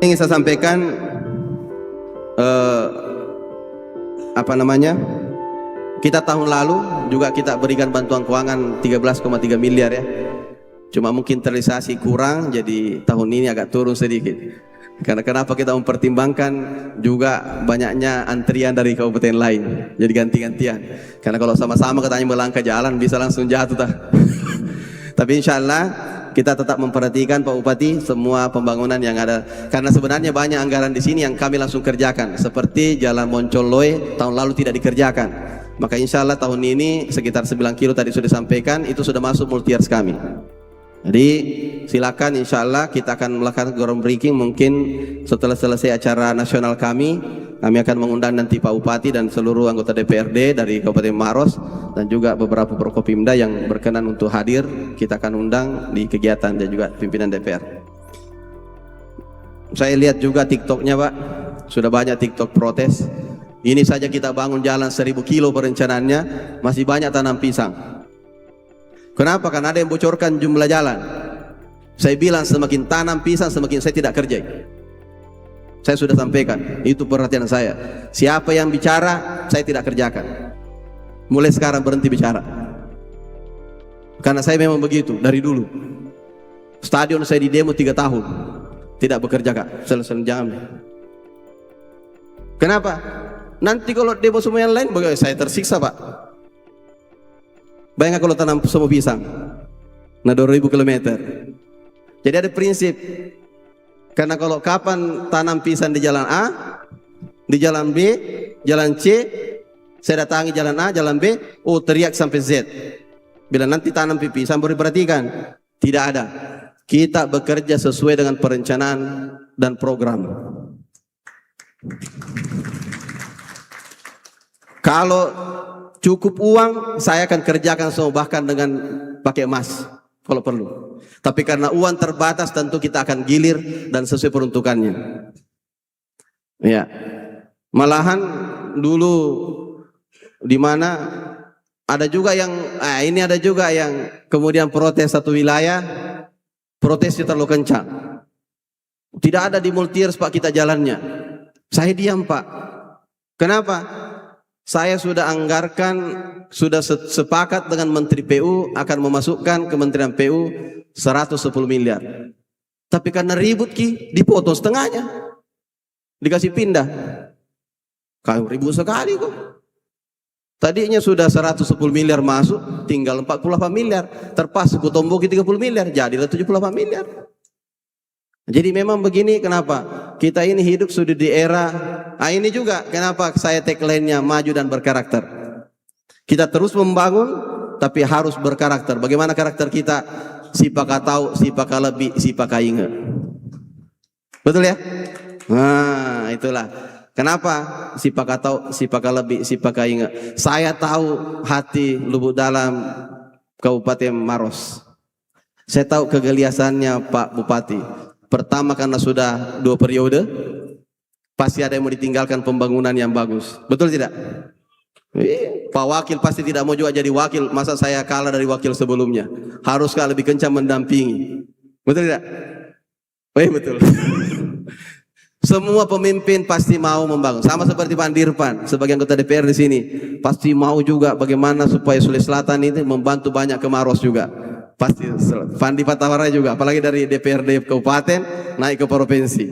Ingin saya sampaikan kita tahun lalu juga kita berikan bantuan keuangan 13,3 miliar ya. Cuma mungkin terrealisasi kurang, jadi tahun ini agak turun sedikit. Karena kenapa kita mempertimbangkan juga banyaknya antrian dari kabupaten lain, jadi ganti-gantian. Karena kalau sama-sama katanya melangkah jalan bisa langsung jatuh Tapi insya Allah kita tetap memperhatikan Pak Bupati semua pembangunan yang ada. Karena sebenarnya banyak anggaran di sini yang kami langsung kerjakan, seperti Jalan Moncol-Loe tahun lalu tidak dikerjakan. Maka insya Allah tahun ini sekitar 9 kilo tadi sudah disampaikan, itu sudah masuk multi-years kami. Jadi silakan, insya Allah kita akan melakukan groundbreaking mungkin setelah selesai acara nasional kami akan mengundang nanti Pak Bupati dan seluruh anggota DPRD dari Kabupaten Maros dan juga beberapa Prokopimda yang berkenan untuk hadir. Kita akan undang di kegiatan dan juga pimpinan DPR. Saya lihat juga TikToknya Pak, sudah banyak TikTok protes. Ini saja kita bangun jalan 1000 kilo perencanaannya, masih banyak tanam pisang. Kenapa? Karena ada yang bocorkan jumlah jalan. Saya bilang semakin tanam pisang semakin saya tidak kerja. Saya sudah sampaikan, itu perhatian saya. Siapa yang bicara, saya tidak kerjakan. Mulai sekarang berhenti bicara. Karena saya memang begitu dari dulu. Stadion saya di demo 3 tahun, tidak bekerja Kak. Selesai jangan. Kenapa? Nanti kalau demo semua yang lain, saya tersiksa Pak. Bayangkan kalau tanam semua pisang, nah 2000 km. Jadi ada prinsip. Karena kalau kapan tanam pisang di jalan A, di jalan B, jalan C, saya datangi jalan A, jalan B, oh teriak sampai Z. Bila nanti tanam pisang baru diperhatikan, tidak ada. Kita bekerja sesuai dengan perencanaan dan program. Kalau cukup uang, saya akan kerjakan semua, bahkan dengan pakai emas kalau perlu. Tapi karena uang terbatas, tentu kita akan gilir dan sesuai peruntukannya. Ya, malahan dulu di mana ada juga yang, ini ada juga yang kemudian protes satu wilayah, protesnya terlalu kencang. Tidak ada di multi-years Pak kita jalannya. Saya diam Pak. Kenapa? Saya sudah anggarkan, sudah sepakat dengan Menteri PU akan memasukkan Kementerian PU 110 miliar. Tapi karena ribut dipotong setengahnya, dikasih pindah. Kalau ribut sekali kok. Tadinya sudah 110 miliar masuk, tinggal 48 miliar. Terpas kutomboki 30 miliar, jadilah 78 miliar. Jadi memang begini, kenapa? Kita ini hidup sudah di era, ini juga kenapa saya tagline-nya maju dan berkarakter. Kita terus membangun, tapi harus berkarakter. Bagaimana karakter kita? Sipaka tahu, sipaka lebih, sipaka ingat. Betul ya? Nah, itulah. Kenapa? Sipaka tahu, sipaka lebih, sipaka ingat. Saya tahu hati lubuk dalam Kabupaten Maros. Saya tahu kegeliasannya Pak Bupati. Pertama karena sudah 2 periode, pasti ada yang mau ditinggalkan pembangunan yang bagus. Betul tidak? Pak Wakil pasti tidak mau juga jadi wakil. Masa saya kalah dari wakil sebelumnya? Haruskah lebih kencang mendampingi? Betul tidak? Betul. Semua pemimpin pasti mau membangun. Sama seperti Pak Dirpan sebagai anggota DPR di sini, pasti mau juga bagaimana supaya Sulawesi Selatan ini membantu banyak ke Maros juga. Pasti Fandi Patawara juga, apalagi dari DPRD kabupaten naik ke provinsi.